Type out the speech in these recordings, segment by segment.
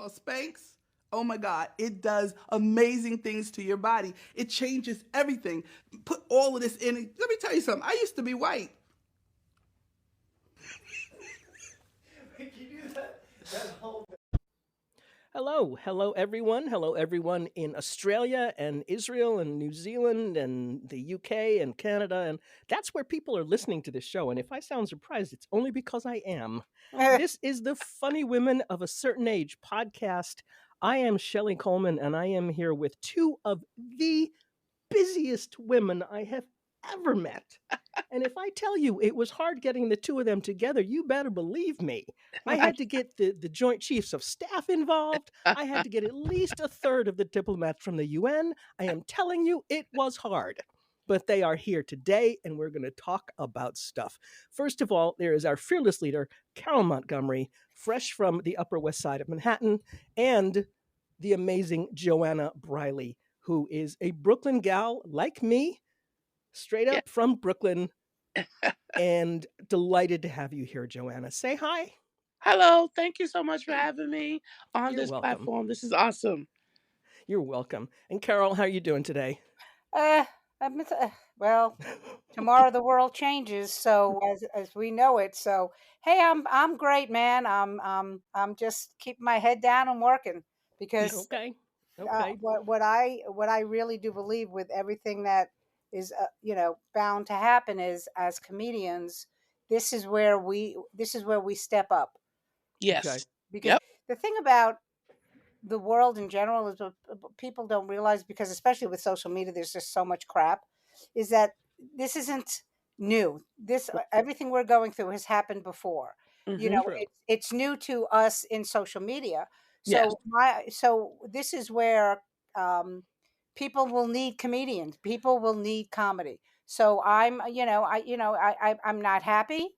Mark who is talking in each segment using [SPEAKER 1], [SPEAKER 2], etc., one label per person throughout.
[SPEAKER 1] called Spanx. Oh my God, it does amazing things to your body. It changes everything. Put all of this in. Let me tell you something. I used to be white.
[SPEAKER 2] Can you do that whole
[SPEAKER 3] Hello everyone in Australia and Israel and New Zealand and the UK and Canada. And that's where people are listening to this show. And if I sound surprised, it's only because I am. This is the Funny Women of a Certain Age podcast. I am Shelly Colman, and I am here with two of the busiest women I have ever met. And if I tell you it was hard getting the two of them together, you better believe me. I had to get the Joint Chiefs of Staff involved. I had to get at least a third of the diplomats from the UN. I am telling you, it was hard. But they are here today, and we're going to talk about stuff. First of all, there is our fearless leader, Carole Montgomery, fresh from the Upper West Side of Manhattan, and the amazing Joanna Briley, who is a Brooklyn gal like me, straight
[SPEAKER 4] Yeah.
[SPEAKER 3] up from Brooklyn, and delighted to have you here, Joanna. Say hi.
[SPEAKER 4] Hello. Thank you so much for having me on
[SPEAKER 3] You're
[SPEAKER 4] this
[SPEAKER 3] welcome.
[SPEAKER 4] platform. This is awesome.
[SPEAKER 3] You're welcome. And Carole, how are you doing today?
[SPEAKER 2] well, tomorrow the world changes, so as we know it. So hey, I'm great, man. I'm just keeping my head down and working because
[SPEAKER 3] Okay. Okay.
[SPEAKER 2] what I really do believe with everything that is bound to happen is, as comedians, this is where we step up.
[SPEAKER 4] Yes.
[SPEAKER 3] Okay.
[SPEAKER 2] Because
[SPEAKER 4] Yep.
[SPEAKER 2] the thing about the world in general is what people don't realize, because especially with social media, there's just so much crap, is that this isn't new. This everything we're going through has happened before.
[SPEAKER 4] Mm-hmm.
[SPEAKER 3] True.
[SPEAKER 2] It's new to us in social media.
[SPEAKER 4] Yes.
[SPEAKER 2] So this is where people will need comedians. People will need comedy. So I'm not happy,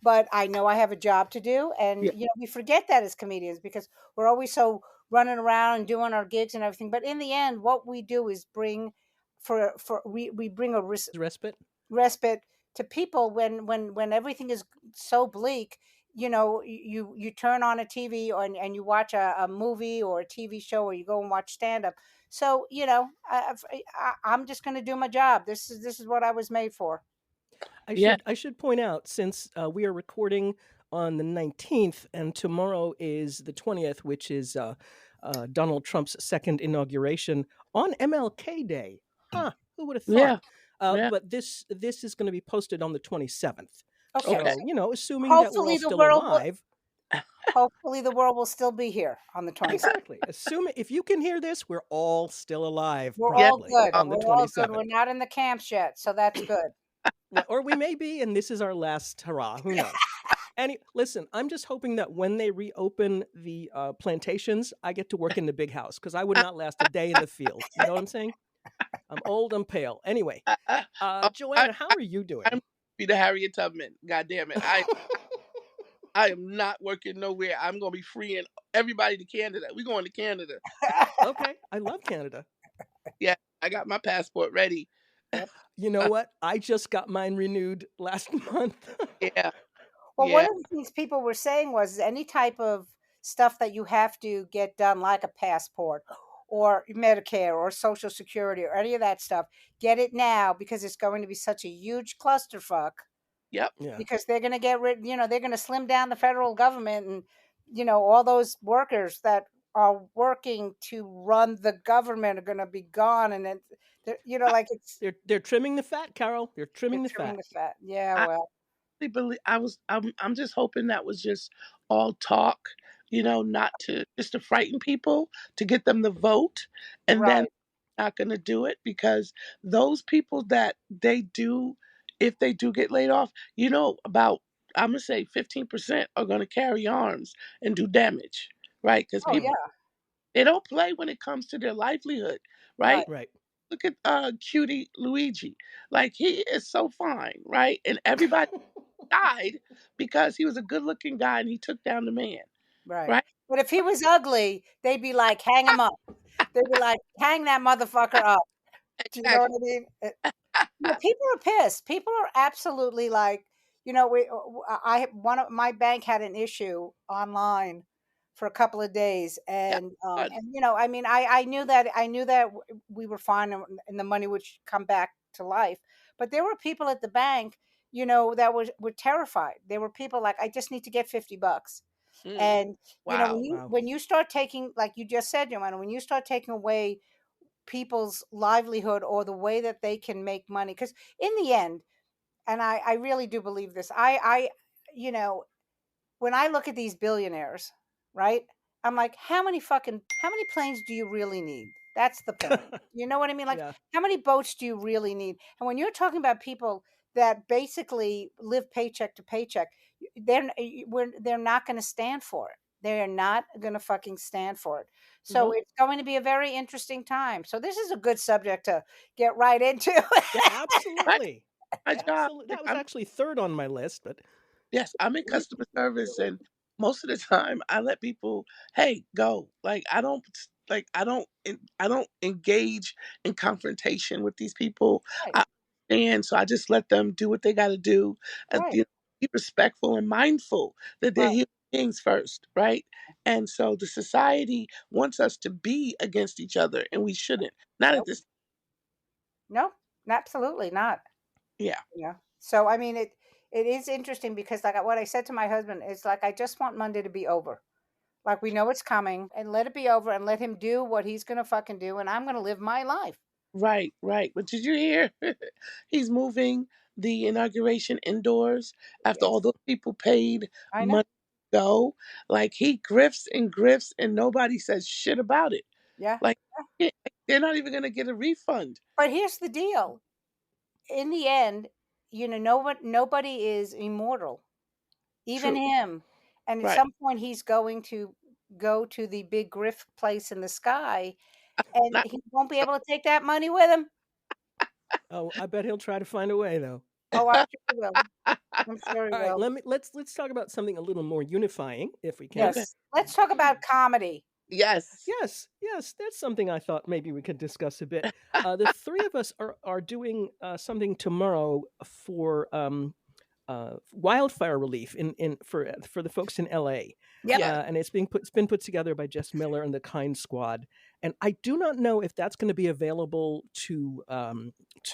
[SPEAKER 2] but I know I have a job to do, and
[SPEAKER 4] Yeah.
[SPEAKER 2] we forget that as comedians because we're always so running around and doing our gigs and everything. But in the end, what we do is we bring a
[SPEAKER 3] Respite.
[SPEAKER 2] respite to people when everything is so bleak. You turn on a TV and you watch a movie or a TV show, or you go and watch stand up. So I'm just going to do my job. This is what I was made for.
[SPEAKER 4] Yeah.
[SPEAKER 3] I should point out, since we are recording on the 19th and tomorrow is the 20th, which is Donald Trump's second inauguration on MLK Day. Huh, who would have
[SPEAKER 4] Yeah.
[SPEAKER 3] thought?
[SPEAKER 4] Yeah.
[SPEAKER 3] But this is going to be posted on the 27th.
[SPEAKER 2] Okay.
[SPEAKER 4] Okay.
[SPEAKER 3] So, assuming that we're all still alive.
[SPEAKER 2] Hopefully the world will still be here on the 27th.
[SPEAKER 3] Exactly. Assume if you can hear this, we're all still alive.
[SPEAKER 2] We're
[SPEAKER 4] Yeah.
[SPEAKER 2] all good.
[SPEAKER 3] On the
[SPEAKER 2] We're all good.
[SPEAKER 3] 27th.
[SPEAKER 2] We're not in the camps yet, so that's good.
[SPEAKER 3] Or we may be, and this is our last hurrah. Who knows? Listen, I'm just hoping that when they reopen the plantations, I get to work in the big house, because I would not last a day in the field. You know what I'm saying? I'm old, I'm pale. Anyway, Joanna, how are you doing?
[SPEAKER 4] I'm be the Harriet Tubman. God damn it. I am not working nowhere. I'm gonna be freeing everybody to Canada. We're going to Canada.
[SPEAKER 3] Okay, I love Canada.
[SPEAKER 4] Yeah, I got my passport ready.
[SPEAKER 3] You know what? I just got mine renewed last month.
[SPEAKER 4] Yeah.
[SPEAKER 2] Well,
[SPEAKER 4] Yeah.
[SPEAKER 2] one of the things people were saying was any type of stuff that you have to get done, like a passport or Medicare or Social Security or any of that stuff, get it now, because it's going to be such a huge clusterfuck.
[SPEAKER 4] Yep.
[SPEAKER 3] Yeah.
[SPEAKER 2] Because they're going to get rid, they're going to slim down the federal government, and all those workers that are working to run the government are going to be gone, and then like it's
[SPEAKER 3] They're trimming the fat, Carole. They're trimming
[SPEAKER 2] they're
[SPEAKER 3] the
[SPEAKER 2] trimming
[SPEAKER 3] fat.
[SPEAKER 2] the fat. Yeah,
[SPEAKER 4] I
[SPEAKER 2] well,
[SPEAKER 4] really believe I'm just hoping that was just all talk, not just to frighten people, to get them to vote, and then
[SPEAKER 2] right.
[SPEAKER 4] not going to do it, because those people that if they do get laid off, about, I'm going to say 15% are going to carry arms and do damage, right? Because
[SPEAKER 2] Oh
[SPEAKER 4] people,
[SPEAKER 2] yeah,
[SPEAKER 4] they don't play when it comes to their livelihood,
[SPEAKER 2] right.
[SPEAKER 4] right?
[SPEAKER 3] Right.
[SPEAKER 4] Look at cutie Luigi. Like, he is so fine, right? And everybody died because he was a good looking guy and he took down the man,
[SPEAKER 2] Right.
[SPEAKER 4] right?
[SPEAKER 2] But if he was ugly, they'd be like, hang him up. They'd be like, hang that motherfucker up. Do you know what I mean? People are pissed. People are absolutely like, one of my bank had an issue online for a couple of days,
[SPEAKER 4] Yeah.
[SPEAKER 2] and I mean, I knew that we were fine, and the money would come back to life. But there were people at the bank, that were terrified. There were people like, I just need to get $50.
[SPEAKER 4] Mm.
[SPEAKER 2] And
[SPEAKER 4] Wow.
[SPEAKER 2] when you
[SPEAKER 3] Wow.
[SPEAKER 2] when you start taking, like you just said, Joanna, when you start taking away people's livelihood or the way that they can make money, because in the end, and I really do believe this, you know when I look at these billionaires, right? I'm like, how many planes do you really need? That's the point. You know what I mean? Like,
[SPEAKER 3] Yeah.
[SPEAKER 2] how many boats do you really need? And when you're talking about people that basically live paycheck to paycheck, they're not going to stand for it. They are not going to fucking stand for it. So
[SPEAKER 4] Mhm.
[SPEAKER 2] it's going to be a very interesting time. So this is a good subject to get right into.
[SPEAKER 3] Yeah,
[SPEAKER 4] My,
[SPEAKER 3] absolutely.
[SPEAKER 4] my job,
[SPEAKER 3] Absolutely.
[SPEAKER 4] like
[SPEAKER 3] That was actually third on my list, but
[SPEAKER 4] yes, I'm in customer service, and most of the time I let people, hey, go. Like I don't engage in confrontation with these people.
[SPEAKER 2] Right,
[SPEAKER 4] I And so I just let them do what they got to do, and
[SPEAKER 2] right,
[SPEAKER 4] be respectful and mindful that they're
[SPEAKER 2] right.
[SPEAKER 4] human beings first, right? And so the society wants us to be against each other, and we shouldn't. Not at
[SPEAKER 2] Nope.
[SPEAKER 4] this.
[SPEAKER 2] No, absolutely not.
[SPEAKER 4] Yeah.
[SPEAKER 2] Yeah. So I mean, it is interesting because, like, what I said to my husband is, like, I just want Monday to be over. Like, we know it's coming, and let it be over, and let him do what he's gonna fucking do, and I'm gonna live my life.
[SPEAKER 4] Right, right. But did you hear? He's moving the inauguration indoors after all
[SPEAKER 2] Yes,
[SPEAKER 4] those people paid
[SPEAKER 2] I know.
[SPEAKER 4] money to go. Like he grifts and grifts, and nobody says shit about it.
[SPEAKER 2] Yeah.
[SPEAKER 4] Like eh, they're not even gonna get a refund.
[SPEAKER 2] But here's the deal. In the end, nobody is immortal, even
[SPEAKER 4] True.
[SPEAKER 2] him. And at
[SPEAKER 4] Right.
[SPEAKER 2] some point, he's going to go to the big grift place in the sky, and
[SPEAKER 4] Not
[SPEAKER 2] he won't be able to take that money with him.
[SPEAKER 3] oh, I bet he'll try to find a way though.
[SPEAKER 2] Oh, I'm sure he will. I'm sure he
[SPEAKER 3] All right,
[SPEAKER 2] will.
[SPEAKER 3] let's talk about something a little more unifying, if we can.
[SPEAKER 4] Okay.
[SPEAKER 2] Yes. Let's talk about comedy.
[SPEAKER 4] Yes.
[SPEAKER 3] Yes, yes, that's something I thought maybe we could discuss a bit. The three of us are doing something tomorrow for wildfire relief in for the folks in LA.
[SPEAKER 2] Yep.
[SPEAKER 4] Yes.
[SPEAKER 3] And it's been put together by Jess Miller and the Kind Squad. And I do not know if that's going to be available to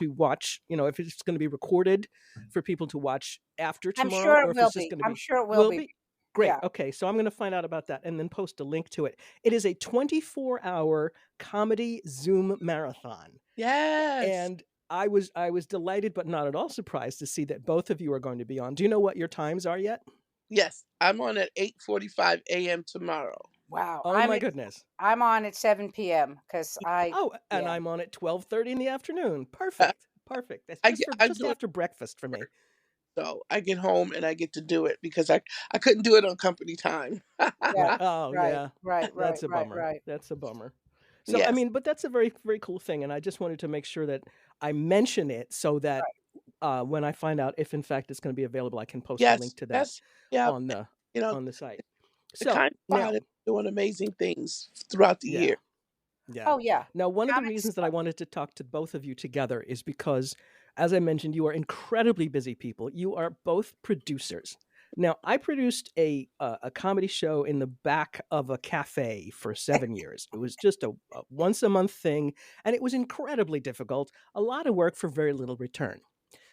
[SPEAKER 3] watch. You know, if it's going to be recorded for people to watch after
[SPEAKER 2] I'm
[SPEAKER 3] tomorrow,
[SPEAKER 2] sure
[SPEAKER 3] or
[SPEAKER 2] it
[SPEAKER 3] if
[SPEAKER 2] will
[SPEAKER 3] it's just
[SPEAKER 2] be.
[SPEAKER 3] going to
[SPEAKER 2] I'm
[SPEAKER 3] be
[SPEAKER 2] sure it will
[SPEAKER 3] will
[SPEAKER 2] be.
[SPEAKER 3] be. Great.
[SPEAKER 2] Yeah.
[SPEAKER 3] Okay, so I'm going to find out about that and then post a link to it. It is a 24-hour comedy Zoom marathon,
[SPEAKER 4] Yes.
[SPEAKER 3] and I was delighted but not at all surprised to see that both of you are going to be on. Do you know what your times are yet?
[SPEAKER 4] Yes. I'm on at 8:45 a.m. tomorrow.
[SPEAKER 2] Wow.
[SPEAKER 3] Oh my goodness.
[SPEAKER 2] I'm on at 7 p.m. because
[SPEAKER 3] Oh, and
[SPEAKER 2] yeah.
[SPEAKER 3] I'm on at 12:30 in the afternoon. Perfect. Perfect. That's
[SPEAKER 4] I
[SPEAKER 3] just
[SPEAKER 4] do it
[SPEAKER 3] after breakfast for me.
[SPEAKER 4] so I get home and I get to do it because I couldn't do it on company time.
[SPEAKER 3] Right.
[SPEAKER 2] Yeah.
[SPEAKER 3] Oh,
[SPEAKER 2] Right.
[SPEAKER 3] yeah.
[SPEAKER 2] Right. Right.
[SPEAKER 3] That's a
[SPEAKER 2] Right.
[SPEAKER 3] bummer.
[SPEAKER 2] Right.
[SPEAKER 3] That's a bummer. So, I
[SPEAKER 4] Yes.
[SPEAKER 3] mean, but that's a very, very cool thing. And I just wanted to make sure that I mention it so that when I find out if, in fact, it's going to be available, I can post a link
[SPEAKER 4] Yes.
[SPEAKER 3] to that
[SPEAKER 4] Yes. Yeah.
[SPEAKER 3] on the
[SPEAKER 4] You know,
[SPEAKER 3] on the site.
[SPEAKER 4] the
[SPEAKER 3] So
[SPEAKER 4] kind of
[SPEAKER 3] now,
[SPEAKER 4] spot is doing amazing things throughout the
[SPEAKER 3] yeah,
[SPEAKER 4] year.
[SPEAKER 3] yeah.
[SPEAKER 2] Oh yeah.
[SPEAKER 3] Now, one of the
[SPEAKER 2] Comics.
[SPEAKER 3] reasons that I wanted to talk to both of you together is because, as I mentioned, you are incredibly busy people. You are both producers. Now, I produced a comedy show in the back of a cafe for 7 years. It was just a once a month thing, and it was incredibly difficult. A lot of work for very little return.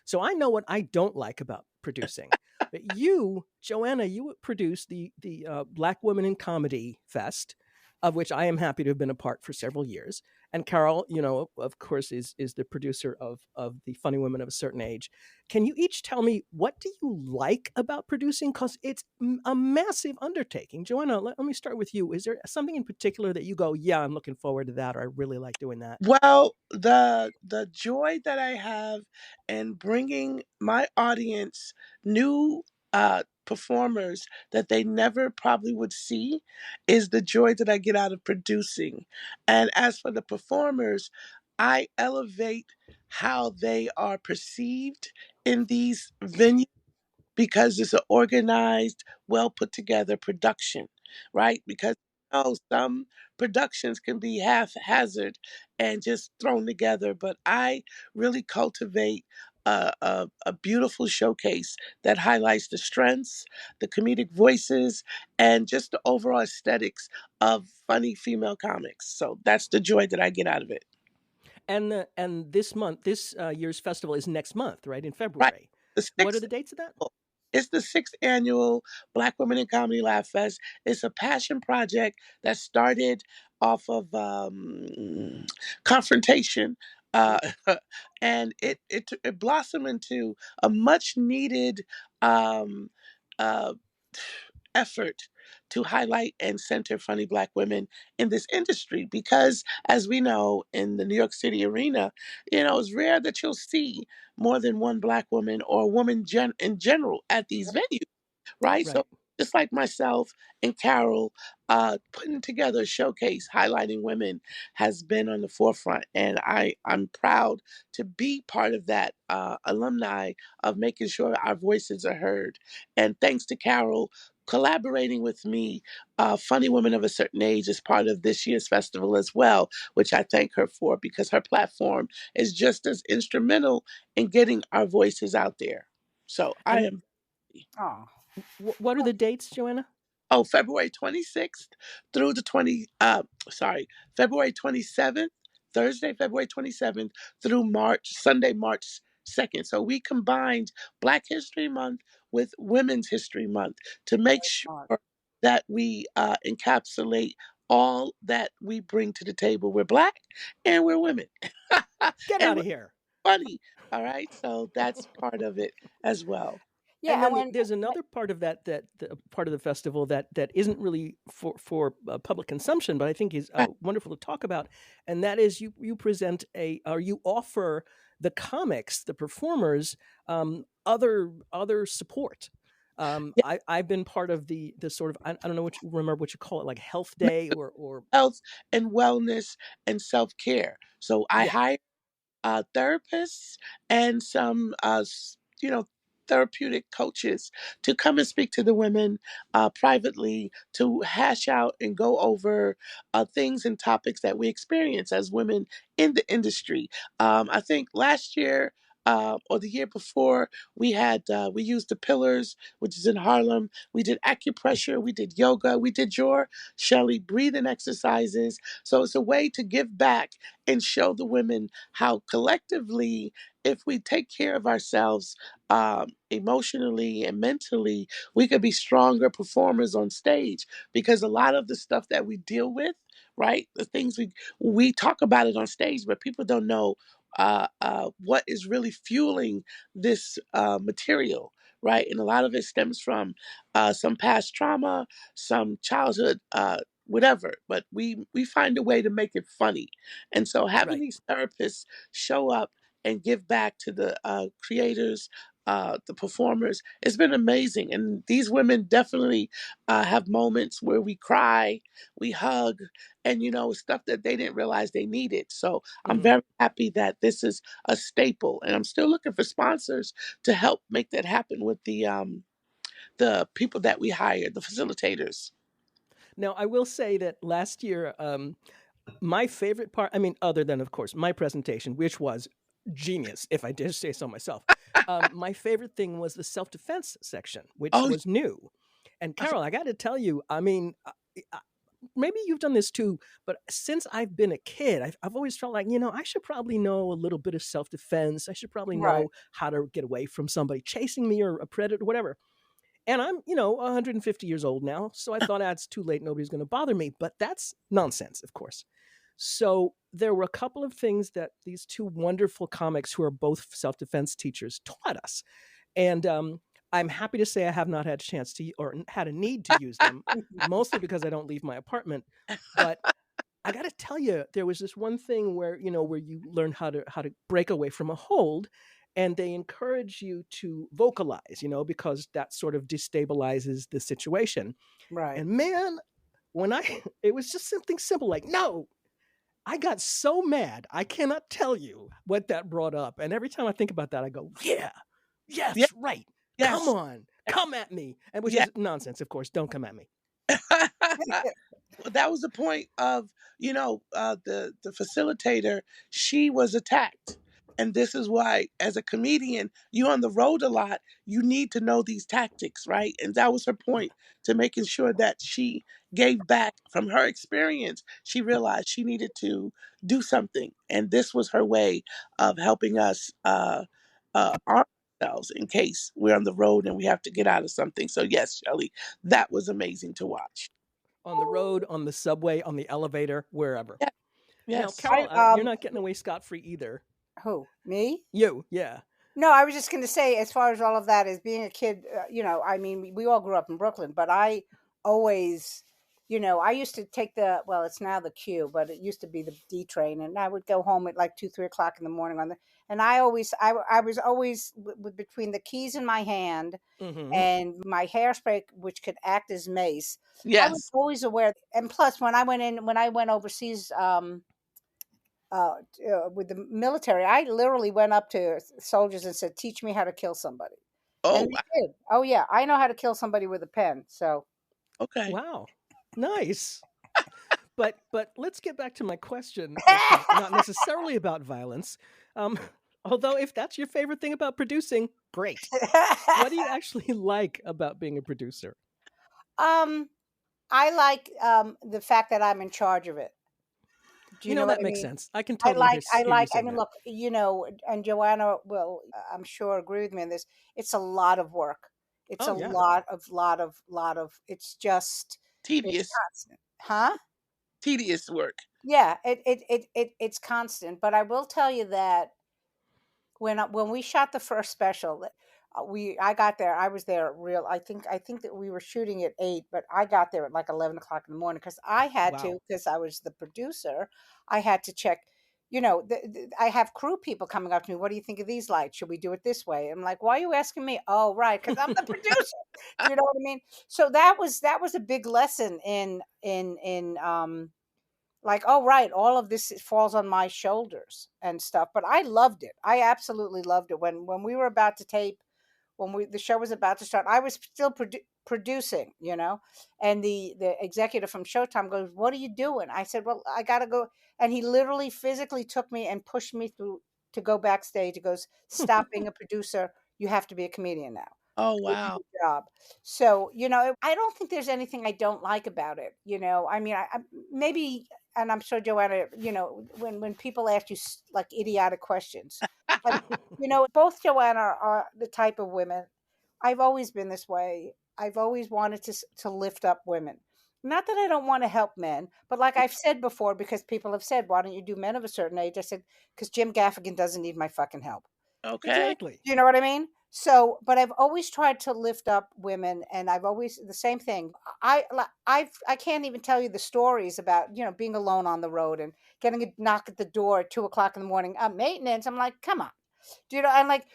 [SPEAKER 3] So I know what I don't like about producing. But you, Joanna, you produced the Black Women in Comedy Fest, of which I am happy to have been a part for several years. And Carole, of course, is the producer of the Funny Women of a Certain Age. Can you each tell me, what do you like about producing? Because it's a massive undertaking. Joanna, let me start with you. Is there something in particular that you go, yeah, I'm looking forward to that, or I really like doing that?
[SPEAKER 4] Well, the joy that I have in bringing my audience new performers that they never probably would see is the joy that I get out of producing. And as for the performers, I elevate how they are perceived in these venues because it's an organized, well put together production, right? Because some productions can be haphazard and just thrown together, but I really cultivate a beautiful showcase that highlights the strengths, the comedic voices, and just the overall aesthetics of funny female comics. So that's the joy that I get out of it.
[SPEAKER 3] And this month, this year's festival is next month, right in
[SPEAKER 4] Right.
[SPEAKER 3] February.
[SPEAKER 4] The
[SPEAKER 3] What are
[SPEAKER 4] sixth
[SPEAKER 3] the dates of that?
[SPEAKER 4] It's the sixth annual Black Women in Comedy Laff Fest. It's a passion project that started off of confrontation, uh, and it blossomed into a much needed um, uh, effort to highlight and center funny Black women in this industry. Because, as we know, in the New York City arena, it's rare that you'll see more than one Black woman or woman in general at these venues, right? So
[SPEAKER 3] Right.
[SPEAKER 4] just like myself and Carole, putting together a showcase highlighting women has been on the forefront, and I'm proud to be part of that alumni of making sure our voices are heard. And thanks to Carole collaborating with me, Funny Women of a Certain Age is part of this year's festival as well, which I thank her for because her platform is just as instrumental in getting our voices out there. So I
[SPEAKER 3] And
[SPEAKER 4] am.
[SPEAKER 2] Oh,
[SPEAKER 3] what are the dates, Joanna?
[SPEAKER 4] Oh, February 26th through the 20, February 27th, Thursday, February 27th through Sunday, March 2nd. So we combined Black History Month with Women's History Month to make sure
[SPEAKER 2] smart.
[SPEAKER 4] that we encapsulate all that we bring to the table. We're Black and we're women.
[SPEAKER 3] Get
[SPEAKER 4] And
[SPEAKER 3] out
[SPEAKER 4] we're
[SPEAKER 3] of here.
[SPEAKER 4] funny. All right. So that's part of it as well.
[SPEAKER 3] And
[SPEAKER 2] Yeah, and
[SPEAKER 3] then
[SPEAKER 2] when
[SPEAKER 3] there's another part of that part of the festival that isn't really for public consumption, but I think is wonderful to talk about, and that is you present or you offer the comics, the performers, other support.
[SPEAKER 4] Yeah,
[SPEAKER 3] I've been part of the sort of I don't know remember what you call it, like health day or
[SPEAKER 4] health and wellness and self care. So I
[SPEAKER 3] yeah,
[SPEAKER 4] hire therapists and some, therapeutic coaches to come and speak to the women privately to hash out and go over things and topics that we experience as women in the industry. I think last year. Or the year before, we used the pillars, which is in Harlem. We did acupressure, we did yoga, we did your Shelly breathing exercises. So it's a way to give back and show the women how collectively, if we take care of ourselves emotionally and mentally, we could be stronger performers on stage. Because a lot of the stuff that we deal with, right, the things we talk about it on stage, but people don't know what is really fueling this material. Right, and a lot of it stems from some past trauma, some childhood whatever, but we find a way to make it funny. And so having
[SPEAKER 3] right.
[SPEAKER 4] these therapists show up and give back to the creators, the performers, it's been amazing. And these women definitely have moments where we cry, we hug, and stuff that they didn't realize they needed. So I'm
[SPEAKER 3] Mhm.
[SPEAKER 4] very happy that this is a staple, and I'm still looking for sponsors to help make that happen with the people that we hired, the facilitators.
[SPEAKER 3] Now, I will say that last year, my favorite part, I mean, other than, of course, my presentation, which was genius, if I dare say so myself, my favorite thing was the self defense section, which
[SPEAKER 4] Oh,
[SPEAKER 3] was new. And Carole, I got to tell you, I mean, maybe you've done this too, but since I've been a kid, I've always felt like, I should probably know a little bit of self defense. I should probably
[SPEAKER 2] Right.
[SPEAKER 3] know how to get away from somebody chasing me or a predator, whatever. And I'm, 150 years old now. So I thought, it's too late. Nobody's going to bother me. But that's nonsense, of course. So there were a couple of things that these two wonderful comics, who are both self defense teachers, taught us. And I'm happy to say I have not had a chance to, or had a need to use them, mostly because I don't leave my apartment. But I got to tell you, there was this one thing where where you learn how to break away from a hold, and they encourage you to vocalize, because that sort of destabilizes the situation.
[SPEAKER 2] Right.
[SPEAKER 3] And man, when I it was just something simple like no. I got so mad. I cannot tell you what that brought up. And every time I think about that, I go, yeah,
[SPEAKER 4] yeah,
[SPEAKER 3] yes, right. Come
[SPEAKER 4] yes,
[SPEAKER 3] on, come at me. And which
[SPEAKER 4] yeah.
[SPEAKER 3] is nonsense, of course. Don't come at me.
[SPEAKER 4] Well, that was the point of the facilitator. She was attacked, And this is why, as a comedian, you're on the road a lot. You need to know these tactics, right? And that was her point, to making sure that she gave back from her experience. She realized she needed to do something. And this was her way of helping us arm ourselves in case we're on the road and we have to get out of something. So, yes, Shelly, that was amazing to watch.
[SPEAKER 3] On the road, on the subway, on the elevator, wherever.
[SPEAKER 4] Yeah,
[SPEAKER 3] Now,
[SPEAKER 4] yes.
[SPEAKER 3] Carol,
[SPEAKER 2] I
[SPEAKER 3] you're not getting away scot free either.
[SPEAKER 2] Who, me?
[SPEAKER 3] You, yeah.
[SPEAKER 2] No, I was just going to say, as far as all of that, as being a kid, I mean, we all grew up in Brooklyn, but I always, I used to take well, it's now the Q, but it used to be the D train, and I would go home at like 2, 3 o'clock in the morning and I was always between the keys in my hand
[SPEAKER 3] Mm-hmm.
[SPEAKER 2] and my hairspray, which could act as mace. I was
[SPEAKER 4] Yes.
[SPEAKER 2] always aware, and plus, when I went overseas, with the military, I literally went up to soldiers and said, "Teach me how to kill somebody,"
[SPEAKER 4] Oh,
[SPEAKER 2] and they did. Oh yeah, I know how to kill somebody with a pen. So
[SPEAKER 4] okay.
[SPEAKER 3] Wow. Nice. But let's get back to my question, which is not necessarily about violence. Um, although if that's your favorite thing about producing, great. What do you actually like about being a producer?
[SPEAKER 2] I like the fact that I'm in charge of it. Do you know what
[SPEAKER 3] That
[SPEAKER 2] I
[SPEAKER 3] makes
[SPEAKER 2] mean?
[SPEAKER 3] sense. I can totally hear you
[SPEAKER 2] I
[SPEAKER 3] saying
[SPEAKER 2] mean,
[SPEAKER 3] that.
[SPEAKER 2] look, and Joanna will, I'm sure, agree with me on this. It's a lot of work. It's
[SPEAKER 3] Oh
[SPEAKER 2] a
[SPEAKER 3] yeah.
[SPEAKER 2] lot of. It's
[SPEAKER 4] Tedious,
[SPEAKER 2] constant, huh?
[SPEAKER 4] tedious work.
[SPEAKER 2] Yeah, it's constant. But I will tell you that when we shot the first special, I got there. I was there real. I think that we were shooting at 8, but I got there at like 11 o'clock in the morning because I had to,
[SPEAKER 3] Wow.
[SPEAKER 2] because I was the producer. I had to check. I have crew people coming up to me. What do you think of these lights? Should we do it this way? I'm like, why are you asking me? Oh, right, because I'm the producer. Do you know what I mean? So that was a big lesson in like, oh right, all of this falls on my shoulders and stuff. But I loved it. I absolutely loved it. When we were about to tape, the show was about to start, I was still producing, and the executive from Showtime goes, "What are you doing?" I said, "Well, I gotta go." And he literally physically took me and pushed me through to go backstage. He goes, "Stop being a producer. You have to be a comedian now.
[SPEAKER 4] Oh,
[SPEAKER 2] Go do
[SPEAKER 4] wow.
[SPEAKER 2] your job." So, I don't think there's anything I don't like about it. I mean, I maybe, and I'm sure Joanna, when people ask you like idiotic questions, but both Joanna are the type of women. I've always been this way. I've always wanted to lift up women. Not that I don't want to help men, but like I've said before, because people have said, "Why don't you do men of a certain age?" I said, "Because Jim Gaffigan doesn't need my fucking help."
[SPEAKER 4] Okay.
[SPEAKER 3] Exactly.
[SPEAKER 2] Do you know what I mean? So, but I've always tried to lift up women, and I've always the same thing. I can't even tell you the stories about being alone on the road and getting a knock at the door at 2 o'clock in the morning. Maintenance. I'm like, come on. Do you know? I'm like,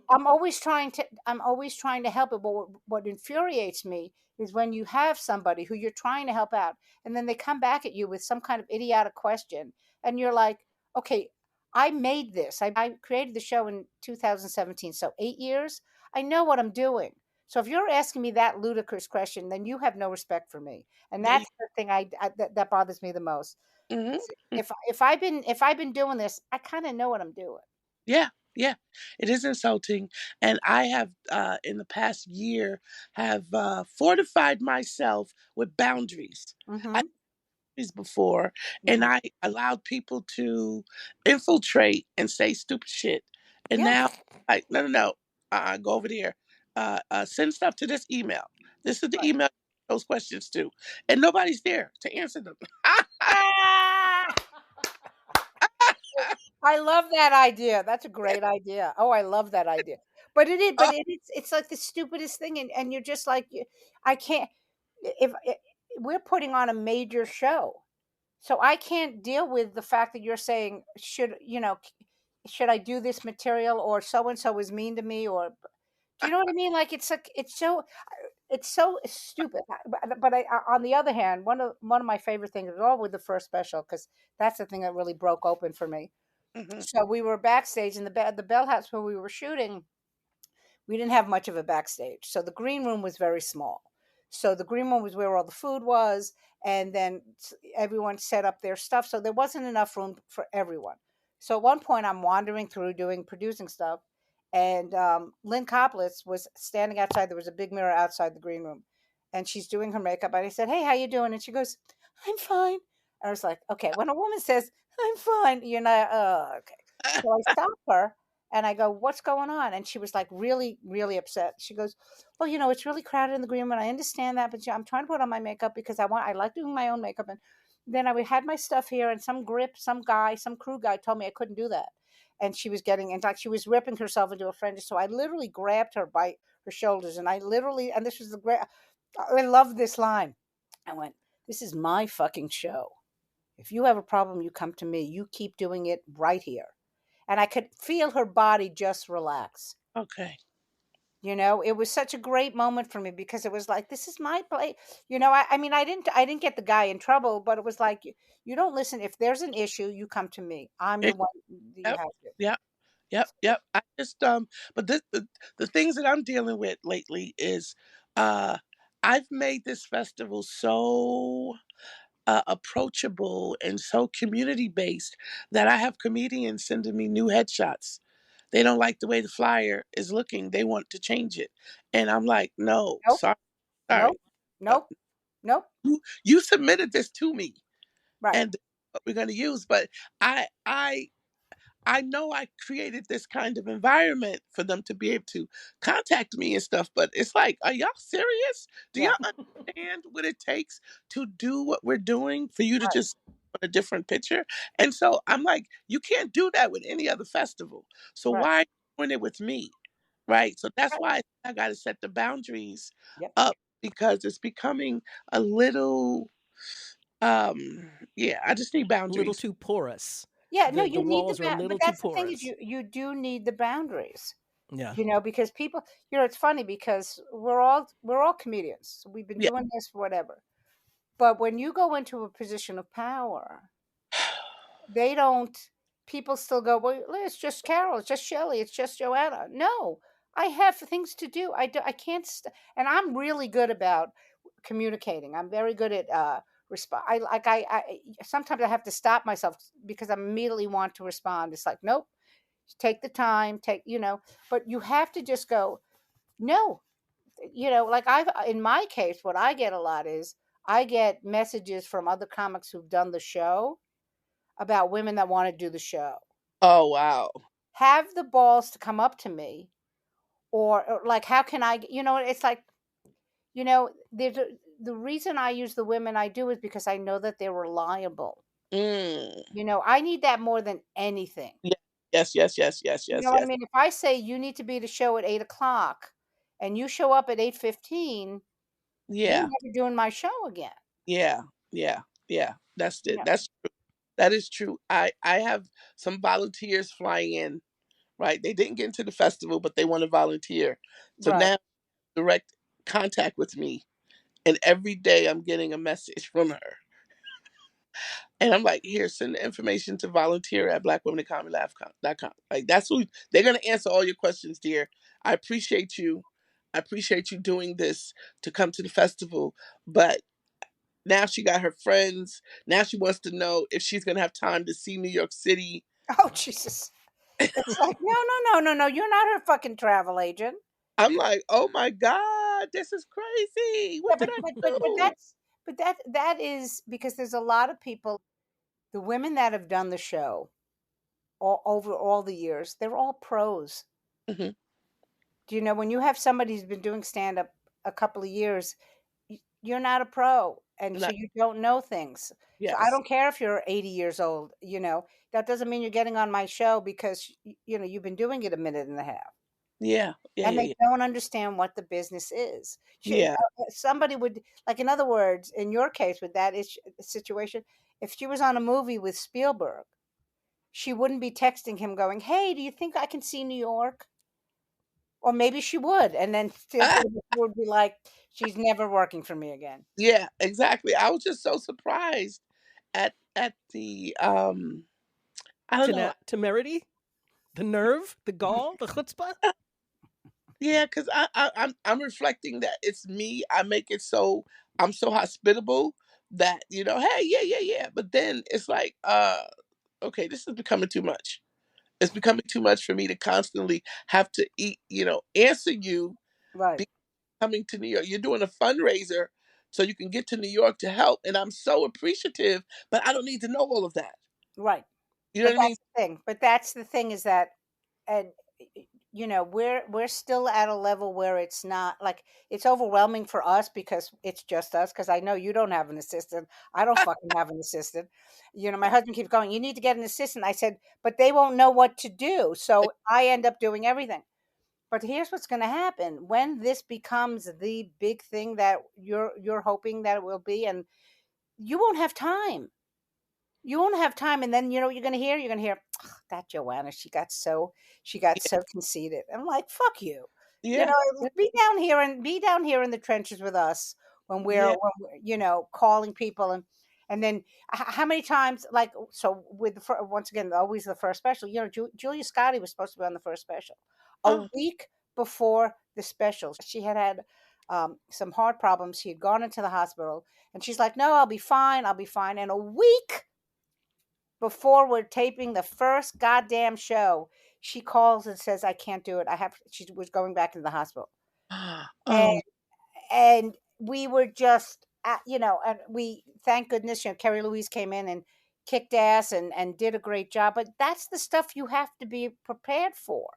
[SPEAKER 2] I'm always trying to help it. But what infuriates me is when you have somebody who you're trying to help out, and then they come back at you with some kind of idiotic question, and you're like, okay, I made this. I created the show in 2017, so 8 years. I know what I'm doing. So if you're asking me that ludicrous question, then you have no respect for me, and
[SPEAKER 4] There you
[SPEAKER 2] that's the thing that bothers me the most.
[SPEAKER 4] hmm
[SPEAKER 2] If I've been doing this, I kind of know what I'm doing.
[SPEAKER 4] Yeah, yeah. It is insulting. And I have, in the past year, have fortified myself with boundaries. I
[SPEAKER 2] Mm-hmm.
[SPEAKER 4] these before, and
[SPEAKER 2] Mm-hmm.
[SPEAKER 4] I allowed people to infiltrate and say stupid shit. And
[SPEAKER 2] Yeah.
[SPEAKER 4] now, no, no, no, go over there. Send stuff to this email. This is the
[SPEAKER 2] Right.
[SPEAKER 4] email those questions to, and nobody's there to answer them.
[SPEAKER 2] Ah! I love that idea. That's a great idea. Oh, I love that idea. But
[SPEAKER 4] Oh,
[SPEAKER 2] it's like the stupidest thing, and you're just like, I can't. If we're putting on a major show, so I can't deal with the fact that you're saying, should I do this material, or so and so is mean to me, or do you know what I mean? Like it's so stupid. But on the other hand, one of my favorite things was all with the first special, because that's the thing that really broke open for me.
[SPEAKER 4] mhm.
[SPEAKER 2] So we were backstage in the Bell House where we were shooting. We didn't have much of a backstage, so the green room was very small. So the green room was where all the food was, and then everyone set up their stuff. So there wasn't enough room for everyone. So at one point, I'm wandering through producing stuff, and Lynn Coplitz was standing outside. There was a big mirror outside the green room, and she's doing her makeup. And I said, "Hey, how you doing?" And she goes, "I'm fine." And I was like, "Okay." When a woman says, "I'm fine," you're not. Okay. So I stop her and I go, "What's going on?" And she was like, really, really upset. She goes, "Well, it's really crowded in the green room, and I understand that, but I'm trying to put on my makeup because I like doing my own makeup, and then I had my stuff here, and some guy, some crew guy told me I couldn't do that." And she was getting, in fact, she was ripping herself into a frenzy. So I literally grabbed her by her shoulders, and and this was I love this line. I went, "This is my fucking show. If you have a problem, you come to me. You keep doing it right here." And I could feel her body just relax.
[SPEAKER 4] Okay.
[SPEAKER 2] It was such a great moment for me because it was like, this is my play. I mean, I didn't get the guy in trouble, but it was like, you don't listen. If there's an issue, you come to me. I'm the
[SPEAKER 4] It,
[SPEAKER 2] one that you
[SPEAKER 4] yep.
[SPEAKER 2] have to.
[SPEAKER 4] Yep. Yep. Yep. I just but the things that I'm dealing with lately is uh I've made this festival so approachable and so community based that I have comedians sending me new headshots. They don't like the way the flyer is looking. They want to change it. And I'm like, no,
[SPEAKER 2] Nope,
[SPEAKER 4] sorry.
[SPEAKER 2] nope,
[SPEAKER 4] Uh,
[SPEAKER 2] nope, nope.
[SPEAKER 4] you submitted this to me
[SPEAKER 2] Right,
[SPEAKER 4] and this is what we're going to use. But I, I, I know I created this kind of environment for them to be able to contact me and stuff, but it's like, are y'all serious? Do y'all
[SPEAKER 2] yeah,
[SPEAKER 4] understand what it takes to do what we're doing for you to
[SPEAKER 2] right,
[SPEAKER 4] just put a different picture? And so I'm like, you can't do that with any other festival. So
[SPEAKER 2] right,
[SPEAKER 4] why are you doing it with me? Right. So that's
[SPEAKER 2] right.
[SPEAKER 4] why I got to set the boundaries
[SPEAKER 2] Yep.
[SPEAKER 4] up because it's becoming a little, yeah, I just need
[SPEAKER 3] A little
[SPEAKER 4] boundaries.
[SPEAKER 3] too porous.
[SPEAKER 2] Yeah, no,
[SPEAKER 3] The
[SPEAKER 2] you need
[SPEAKER 3] walls are a
[SPEAKER 2] but
[SPEAKER 3] little too
[SPEAKER 2] that's the thing is
[SPEAKER 3] porous.
[SPEAKER 2] you do need the boundaries.
[SPEAKER 3] Yeah.
[SPEAKER 2] Because people, it's funny because we're all comedians. So we've been
[SPEAKER 4] Yeah.
[SPEAKER 2] doing this for whatever. But when you go into a position of power, they don't, people still go, "Well, it's just Carole, it's just Shelly, it's just Joanna." No, I have things to do. I can't, and I'm really good about communicating. I'm very good at, respond. I sometimes I have to stop myself because I immediately want to respond. It's like, nope, take the time, but you have to just go, no, like in my case, what I get a lot is I get messages from other comics who've done the show about women that want to do the show.
[SPEAKER 4] Oh, wow.
[SPEAKER 2] Have the balls to come up to me, or like, how can I, it's like, the reason I use the women I do is because I know that they're reliable.
[SPEAKER 4] Mm.
[SPEAKER 2] I need that more than anything.
[SPEAKER 4] Yeah. Yes, yes, yes, yes,
[SPEAKER 2] You
[SPEAKER 4] yes,
[SPEAKER 2] know what I
[SPEAKER 4] yes.
[SPEAKER 2] mean? If I say you need to be at a show at 8 o'clock and you show up at 8:15, you're
[SPEAKER 4] Yeah,
[SPEAKER 2] never doing my show again.
[SPEAKER 4] yeah, yeah, yeah. That's
[SPEAKER 2] You
[SPEAKER 4] it.
[SPEAKER 2] know,
[SPEAKER 4] That is true. I have some volunteers flying in, right? They didn't get into the festival, but they want to volunteer. So
[SPEAKER 2] right.
[SPEAKER 4] now direct contact with me. And every day I'm getting a message from her. And I'm like, here, send the information to volunteer at blackwomenincomedylaff.com. Like that's who they're gonna answer all your questions, dear. I appreciate you. I appreciate you doing this to come to the festival. But now she got her friends. Now she wants to know if she's gonna have time to see New York City.
[SPEAKER 2] Oh, Jesus. It's like, no, no, no, no, no. You're not her fucking travel agent.
[SPEAKER 4] I'm like, oh my God, this is crazy.
[SPEAKER 2] Yeah,
[SPEAKER 4] What did
[SPEAKER 2] but
[SPEAKER 4] I
[SPEAKER 2] but but but
[SPEAKER 4] do?
[SPEAKER 2] that's but that is because there's a lot of people, the women that have done the show over all the years, they're all pros.
[SPEAKER 4] Hmm.
[SPEAKER 2] Do you know when you have somebody who's been doing stand up a couple of years, you're not a pro, and so
[SPEAKER 4] Not,
[SPEAKER 2] you don't know things. So I
[SPEAKER 4] yes.
[SPEAKER 2] don't care if you're 80 years old. That doesn't mean you're getting on my show because you've been doing it a minute and a half.
[SPEAKER 4] Yeah, yeah,
[SPEAKER 2] And
[SPEAKER 4] yeah,
[SPEAKER 2] they
[SPEAKER 4] yeah.
[SPEAKER 2] don't understand what the business is.
[SPEAKER 4] Yeah,
[SPEAKER 2] Somebody would, like, in other words, in your case with that situation, if she was on a movie with Spielberg, she wouldn't be texting him going, "Hey, do you think I can see New York?" Or maybe she would, and then
[SPEAKER 4] Ah,
[SPEAKER 2] Spielberg would be like, "She's never working for me again."
[SPEAKER 4] yeah, exactly. I was just so surprised at the I don't know.
[SPEAKER 3] Temerity? The nerve? The gall? The chutzpah?
[SPEAKER 4] Yeah, because I'm reflecting that it's me. I make it so I'm so hospitable that hey, yeah, yeah, yeah. But then it's like okay, this is becoming too much. It's becoming too much for me to constantly have to answer you
[SPEAKER 2] Right,
[SPEAKER 4] coming to New York. You're doing a fundraiser so you can get to New York to help. And I'm so appreciative, but I don't need to know all of that.
[SPEAKER 2] right.
[SPEAKER 4] You know
[SPEAKER 2] But
[SPEAKER 4] what I mean?
[SPEAKER 2] that's the thing. But that's the thing is that, and you know, we're still at a level where it's not like it's overwhelming for us because it's just us. Because I know you don't have an assistant. I don't fucking have an assistant. You know, my husband keeps going, you need to get an assistant. I said, but they won't know what to do. So I end up doing everything. But here's what's going to happen when this becomes the big thing that you're hoping that it will be, and you won't have time. You won't have time, and then you know what you're gonna hear? You're gonna hear, "Ugh, that Joanna, she got so conceited." I'm like, "Fuck you." You
[SPEAKER 4] Yeah.
[SPEAKER 2] know,
[SPEAKER 4] Yeah.
[SPEAKER 2] be down here in the trenches with us
[SPEAKER 4] Yeah.
[SPEAKER 2] when we're you know, calling people and then how many times like so with once again always the first special, you know, Julia Scotti was supposed to be on the first special. A
[SPEAKER 4] Oh.
[SPEAKER 2] week before the special, she had some heart problems. She had gone into the hospital and she's like, "No, I'll be fine. I'll be fine." And a week before we're taping the first goddamn show, she calls and says, "I can't do it. She was going back into the hospital." And
[SPEAKER 4] Oh.
[SPEAKER 2] and we were just you know, and we thank goodness, you know, Kerry Louise came in and kicked ass and did a great job, but that's the stuff you have to be prepared for.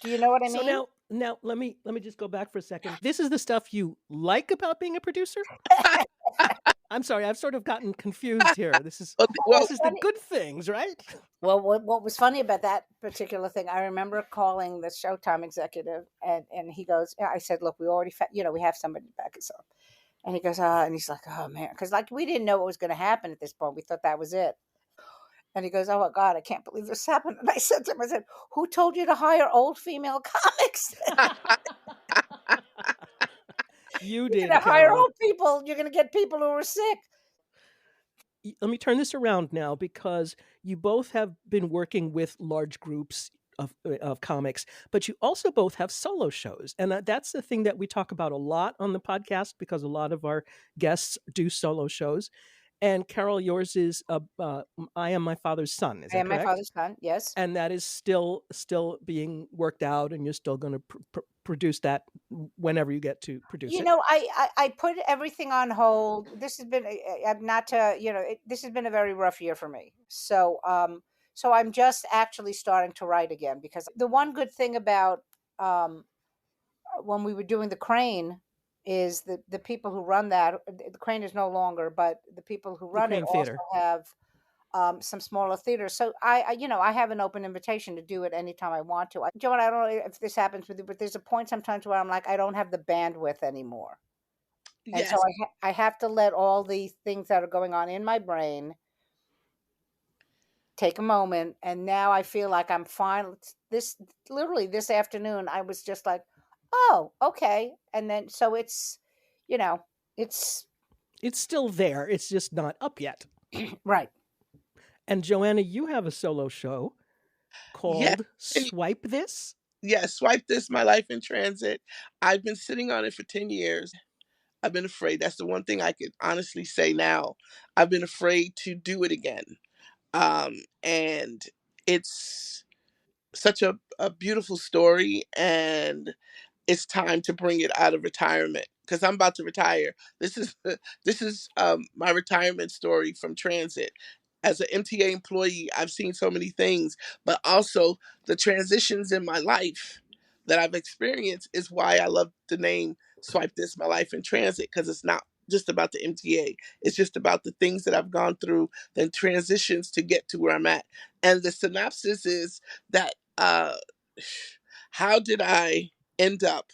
[SPEAKER 2] Do you know what I
[SPEAKER 3] So
[SPEAKER 2] mean?
[SPEAKER 3] now let me just go back for a second. This is the stuff you like about being a producer? I'm sorry, I've sort of gotten confused here. This is
[SPEAKER 4] Well,
[SPEAKER 3] this is the good things, right?
[SPEAKER 2] Well, what was funny about that particular thing, I remember calling the Showtime executive, and he goes, I said, "Look, we already, you know, we have somebody to back us up." And he goes, and he's like, "Oh man," because like we didn't know what was going to happen at this point. We thought that was it. And he goes, "Oh my God, I can't believe this happened." And I said to him, I said, "Who told you to hire old female comics?
[SPEAKER 3] You
[SPEAKER 2] You're
[SPEAKER 3] did,
[SPEAKER 2] going to hire
[SPEAKER 3] Carole.
[SPEAKER 2] old people. You're going to get people who are sick."
[SPEAKER 3] Let me turn this around now because you both have been working with large groups of comics, but you also both have solo shows. And that's the thing that we talk about a lot on the podcast because a lot of our guests do solo shows. And Carole, yours is I Am My Father's Son. Is
[SPEAKER 2] I
[SPEAKER 3] that
[SPEAKER 2] am my
[SPEAKER 3] correct?
[SPEAKER 2] father's son. Yes.
[SPEAKER 3] And that is still being worked out, and you're still going to produce that whenever you get to produce
[SPEAKER 2] You
[SPEAKER 3] it.
[SPEAKER 2] know, I put everything on hold. This has been, I'm not to, you know, this has been a very rough year for me. So I'm just actually starting to write again because the one good thing about um, when we were doing the Crane is the people who run that, the Crane is no longer, but the people who
[SPEAKER 3] The
[SPEAKER 2] run it
[SPEAKER 3] Crane
[SPEAKER 2] also
[SPEAKER 3] Theater.
[SPEAKER 2] have some smaller theaters. So you know, I have an open invitation to do it anytime I want to. Joan, I don't know if this happens with you, but there's a point sometimes where I'm like, I don't have the bandwidth anymore. And so
[SPEAKER 4] yes.
[SPEAKER 2] I have to let all these things that are going on in my brain take a moment. And now I feel like I'm fine. This literally this afternoon, I was just like, oh, okay. And then so it's, you know, it's
[SPEAKER 3] It's still there. It's just not up yet.
[SPEAKER 2] right.
[SPEAKER 3] And Joanna, you have a solo show
[SPEAKER 4] Yes.
[SPEAKER 3] called
[SPEAKER 4] And
[SPEAKER 3] Swipe This.
[SPEAKER 4] yes, swipe this, my life in transit. I've been sitting on it for 10 years. I've been afraid. That's the one thing I could honestly say now. I've been afraid to do it again. And it's such a beautiful story. And it's time to bring it out of retirement because I'm about to retire. This is my retirement story from transit. As an MTA employee, I've seen so many things, but also the transitions in my life that I've experienced is why I love the name Swipe This My Life in Transit because it's not just about the MTA. It's just about the things that I've gone through, the transitions to get to where I'm at. And the synopsis is that how did I end up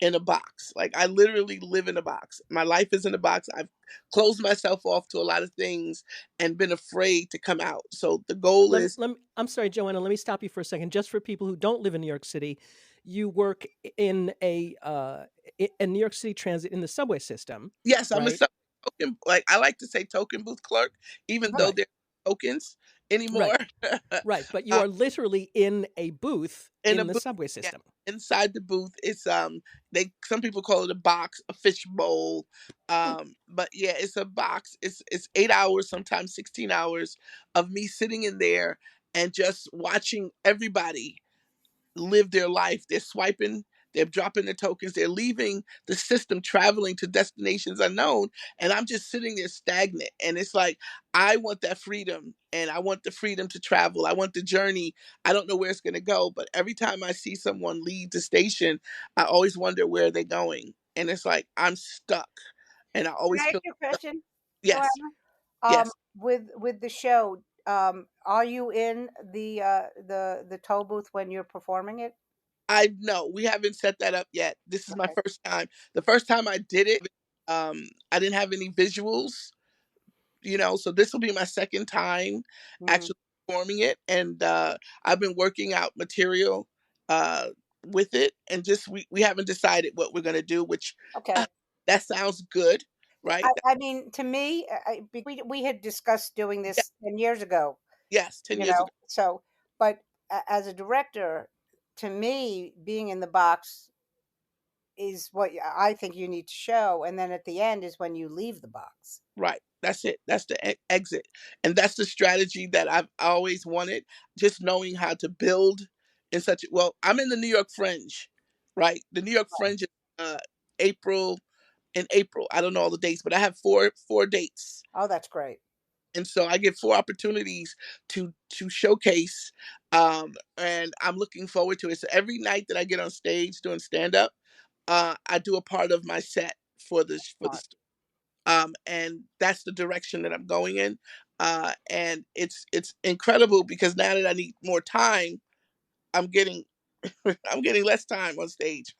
[SPEAKER 4] in a box? Like I literally live in a box. My life is in a box. I've closed myself off to a lot of things and been afraid to come out. So the goal is
[SPEAKER 3] I'm sorry, Joanna. Let me stop you for a second. Just for people who don't live in New York City, you work in in New York City Transit in the subway system,
[SPEAKER 4] yes, I'm a
[SPEAKER 3] right?
[SPEAKER 4] token, like I like to say token booth clerk, even though
[SPEAKER 2] Right.
[SPEAKER 4] they're tokens. anymore.
[SPEAKER 3] Right. Right. But you
[SPEAKER 4] uh,
[SPEAKER 3] are literally in a booth
[SPEAKER 4] in a
[SPEAKER 3] in the
[SPEAKER 4] booth,
[SPEAKER 3] subway
[SPEAKER 4] yeah,
[SPEAKER 3] system.
[SPEAKER 4] inside the booth. It's they some people call it a box, a fish bowl. But yeah, it's a box. It's 8 hours, sometimes 16 hours of me sitting in there and just watching everybody live their life. They're swiping, they're dropping their tokens, they're leaving the system, traveling to destinations unknown. And I'm just sitting there stagnant. And it's like, I want that freedom and I want the freedom to travel. I want the journey. I don't know where it's going to go. But every time I see someone leave the station, I always wonder where they're going. And it's like, I'm stuck. And I
[SPEAKER 2] Can
[SPEAKER 4] always
[SPEAKER 2] I ask
[SPEAKER 4] feel
[SPEAKER 2] you a
[SPEAKER 4] stuck.
[SPEAKER 2] question, Joanna?
[SPEAKER 4] Yes, yes.
[SPEAKER 2] With the show, are you in the toll booth when you're performing it?
[SPEAKER 4] I know we haven't set that up yet. This is my
[SPEAKER 2] Okay.
[SPEAKER 4] first time. The first time I did it, I didn't have any visuals, so this will be my second time
[SPEAKER 2] Mm,
[SPEAKER 4] actually performing it. And I've been working out material uh, with it, and just we haven't decided what we're gonna do, which
[SPEAKER 2] okay.
[SPEAKER 4] that sounds good, right?
[SPEAKER 2] I mean, to me, we had discussed doing
[SPEAKER 4] Yeah,
[SPEAKER 2] this 10 years ago,
[SPEAKER 4] yes, 10 years ago.
[SPEAKER 2] so, but as a director, to me, being in the box is what I think you need to show, and then at the end is when you leave the box.
[SPEAKER 4] Right. That's it. That's the exit. And that's the strategy that I've always wanted, just knowing how to build in such well, I'm in the New York Fringe, right? The New York Fringe is April in April. I don't know all the dates, but I have four dates.
[SPEAKER 2] Oh, that's great.
[SPEAKER 4] And so I get four opportunities to showcase and I'm looking forward to it. So every night that I get on stage doing stand up, I do a part of my set for the
[SPEAKER 2] Smart.
[SPEAKER 4] and that's the direction that I'm going in. And it's incredible because now that I need more time, I'm getting I'm getting less time on stage.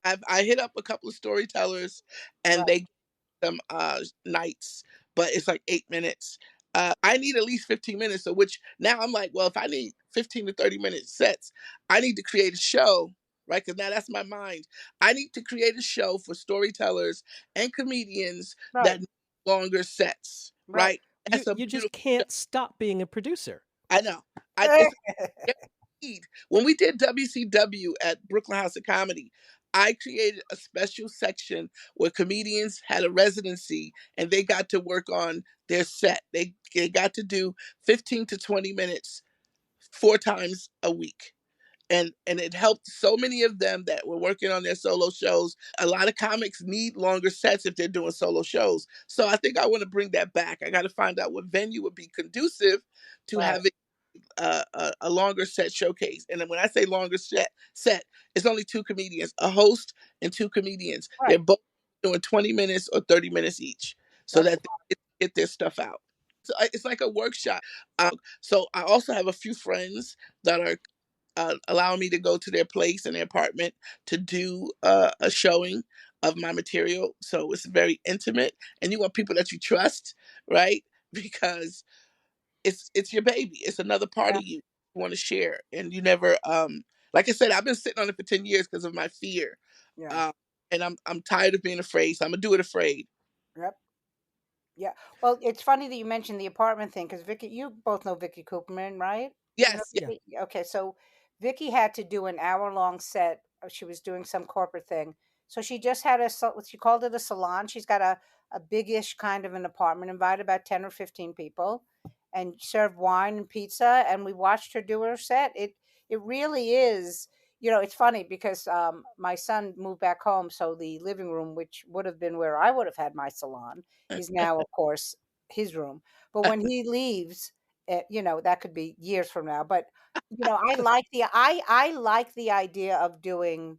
[SPEAKER 4] I hit up a couple of storytellers, and
[SPEAKER 2] Right.
[SPEAKER 4] they some nights, but it's like 8 minutes. I need at least 15 minutes. So which now I'm like, well, if I need 15 to 30 minute sets, I need to create a show, right? Because now that's my mind. I need to create a show for storytellers and comedians
[SPEAKER 2] Right.
[SPEAKER 4] that need longer sets,
[SPEAKER 2] Right.
[SPEAKER 4] right?
[SPEAKER 3] you
[SPEAKER 4] That's a
[SPEAKER 3] you just
[SPEAKER 4] beautiful show.
[SPEAKER 3] can't stop being a producer.
[SPEAKER 4] I know. It's need. When we did WCW at Brooklyn House of Comedy, I created a special section where comedians had a residency and they got to work on their set. They got to do 15 to 20 minutes 4 times a week. And it helped so many of them that were working on their solo shows. A lot of comics need longer sets if they're doing solo shows. So I think I want to bring that back. I got to find out what venue would be conducive to
[SPEAKER 2] Right.
[SPEAKER 4] having a longer set showcase. And then when I say longer set, it's only two comedians, a host and two comedians. They're
[SPEAKER 2] Right.
[SPEAKER 4] both doing 20 minutes or 30 minutes each so
[SPEAKER 2] That's
[SPEAKER 4] that they get their stuff out. So it's like a workshop. So I also have a few friends that are allowing me to go to their place and their apartment to do a showing of my material. So it's very intimate, and you want people that you trust, right? Because it's your baby. It's another part
[SPEAKER 2] yeah.
[SPEAKER 4] of you want to share, and you never like I said, I've been sitting on it for 10 years because of my fear,
[SPEAKER 2] Yeah.
[SPEAKER 4] um, and I'm tired of being afraid. So I'm gonna do it afraid.
[SPEAKER 2] Yep. Yeah. Well, it's funny that you mentioned the apartment thing because Vicky, you both know Vicky Cooperman, right? You know
[SPEAKER 4] Yes, yes,
[SPEAKER 3] Yeah.
[SPEAKER 2] Vicky? Okay, so Vicky had to do an hour-long set. She was doing some corporate thing. So she just had she called it a salon. She's got a big-ish kind of an apartment, invited about 10 or 15 people, and served wine and pizza. And we watched her do her set. It really is, it's funny because my son moved back home, so the living room, which would have been where I would have had my salon, is now, of course, his room. But when he leaves, that could be years from now. But I like the idea of doing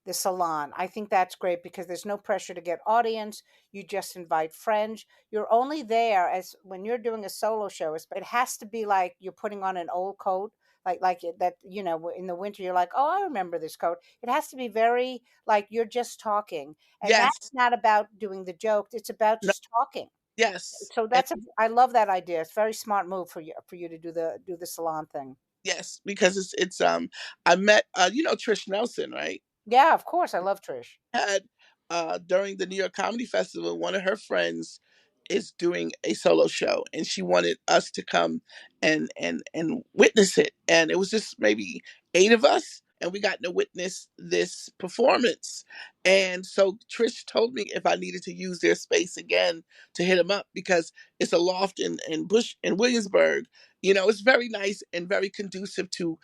[SPEAKER 2] the salon. I think that's great because there's no pressure to get audience. You just invite friends. You're only there as when you're doing a solo show. It has to be like you're putting on an old coat, that. In the winter, you're like, oh, I remember this coat. It has to be very like you're just talking, and that's
[SPEAKER 4] yes,
[SPEAKER 2] not about doing the joke. It's about
[SPEAKER 4] no,
[SPEAKER 2] just talking.
[SPEAKER 4] yes,
[SPEAKER 2] So
[SPEAKER 4] and
[SPEAKER 2] I love that idea. It's a very smart move for you to do the salon thing.
[SPEAKER 4] yes, because it's I met Trish Nelson, right?
[SPEAKER 2] Yeah, of course. I love Trish.
[SPEAKER 4] Had during the New York Comedy Festival, one of her friends is doing a solo show, and she wanted us to come and witness it. And it was just maybe 8 of us, and we got to witness this performance. And so Trish told me if I needed to use their space again to hit them up, because it's a loft in Bush in Williamsburg. It's very nice and very conducive to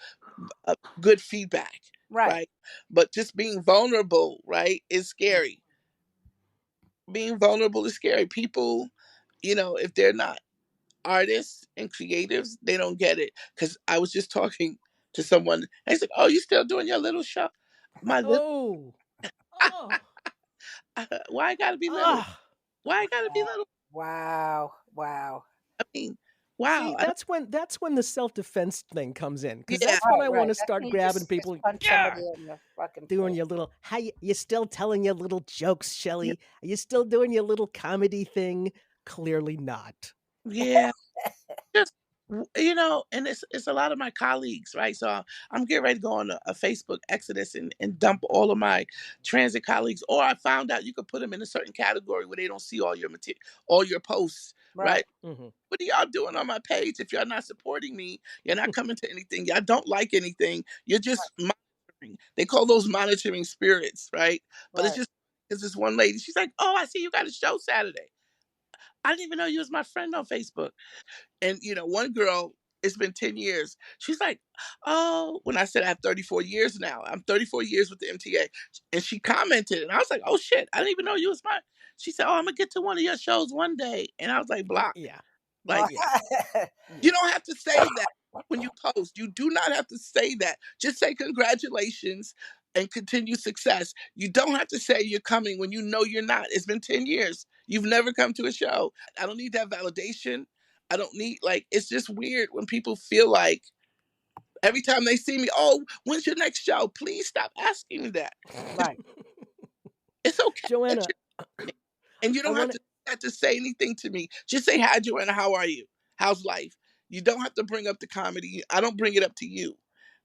[SPEAKER 4] good feedback,
[SPEAKER 2] Right.
[SPEAKER 4] right? But just being vulnerable, right, is scary. Being vulnerable is scary. People, if they're not artists and creatives, they don't get it. Because I was just talking to someone, and he's like, "Oh, you still doing your little show?" My little,
[SPEAKER 3] Oh. Oh.
[SPEAKER 4] why I gotta be little?
[SPEAKER 3] Ah.
[SPEAKER 4] Why I gotta be little?
[SPEAKER 2] Wow. Wow.
[SPEAKER 4] I mean,
[SPEAKER 3] See,
[SPEAKER 4] wow. I don't,
[SPEAKER 3] that's when the self-defense thing comes in, because
[SPEAKER 4] yeah,
[SPEAKER 3] that's when
[SPEAKER 2] Right.
[SPEAKER 3] I want
[SPEAKER 2] Right.
[SPEAKER 3] to
[SPEAKER 2] That's
[SPEAKER 3] start
[SPEAKER 2] when you
[SPEAKER 3] grabbing
[SPEAKER 2] just
[SPEAKER 3] people.
[SPEAKER 2] punch
[SPEAKER 3] Yeah,
[SPEAKER 2] somebody in the fucking
[SPEAKER 3] doing
[SPEAKER 2] face.
[SPEAKER 3] your little, you still telling your little jokes,
[SPEAKER 4] yeah,
[SPEAKER 3] Shelly? Are you still doing your little comedy thing? Clearly not.
[SPEAKER 4] yeah. Just and it's a lot of my colleagues, right? So I'm getting ready to go on a Facebook exodus and dump all of my transit colleagues. Or I found out you could put them in a certain category where they don't see all your material, all your posts,
[SPEAKER 2] Right.
[SPEAKER 4] right?
[SPEAKER 3] Hmm.
[SPEAKER 4] What are y'all doing on my page? If y'all not supporting me, you're not coming to anything, y'all don't like anything, you're just monitoring. They call those monitoring spirits, right? But
[SPEAKER 2] Right.
[SPEAKER 4] it's this one lady, she's like, "Oh, I see you got a show Saturday. I didn't even know you was my friend on Facebook." And one girl, it's been 10 years. She's like, "Oh," when I said I have 34 years now. I'm 34 years with the MTA. And she commented, and I was like, "Oh shit, I didn't even know you was my." She said, "Oh, I'm gonna get to one of your shows one day." And I was like, "Block."
[SPEAKER 3] Yeah,
[SPEAKER 4] Like,
[SPEAKER 3] yeah,
[SPEAKER 4] you
[SPEAKER 3] yeah.
[SPEAKER 4] don't have to say that when you post. You do not have to say that. Just say congratulations and continued success. You don't have to say you're coming when you know you're not. It's been 10 years. You've never come to a show. I don't need that validation. I don't need, like, it's just weird when people feel like every time they see me, "Oh, when's your next show?" Please stop asking me that.
[SPEAKER 2] Right.
[SPEAKER 4] It's okay that
[SPEAKER 3] Joanna,
[SPEAKER 4] you're, and you
[SPEAKER 3] I
[SPEAKER 4] don't
[SPEAKER 3] want
[SPEAKER 4] have to say anything to me. Just say, "Hi, Joanna, how are you? How's life?" You don't have to bring up the comedy. I don't bring it up to you.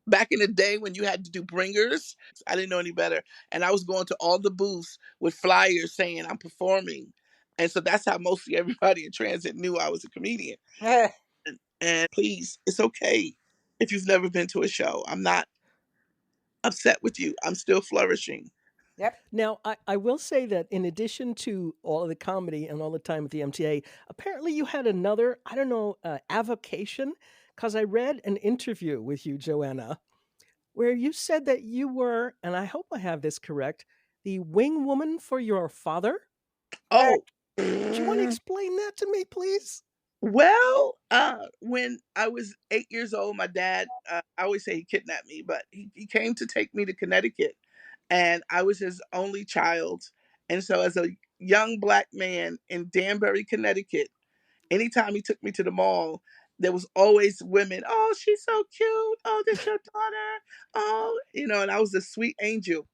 [SPEAKER 4] Back in the day when you had to do bringers, I didn't know any better. And I was going to all the booths with flyers saying I'm performing. And so that's how mostly everybody in transit knew I was a comedian. And please, it's okay if you've never been to a show. I'm not upset with you. I'm still flourishing.
[SPEAKER 2] Yep.
[SPEAKER 3] Now, I will say that in addition to all of the comedy and all the time at the MTA, apparently you had another, I don't know, avocation, because I read an interview with you, Joanna, where you said that you were, and I hope I have this correct, the wing woman for your father.
[SPEAKER 4] Oh,
[SPEAKER 3] Do you want to explain that to me, please?
[SPEAKER 4] well, when I was 8 years old, my dad, I always say he kidnapped me, but he came to take me to Connecticut, and I was his only child. And so, as a young black man in Danbury, Connecticut, anytime he took me to the mall, there was always women. "Oh, she's so cute. Oh, this your daughter. Oh," and I was a sweet angel.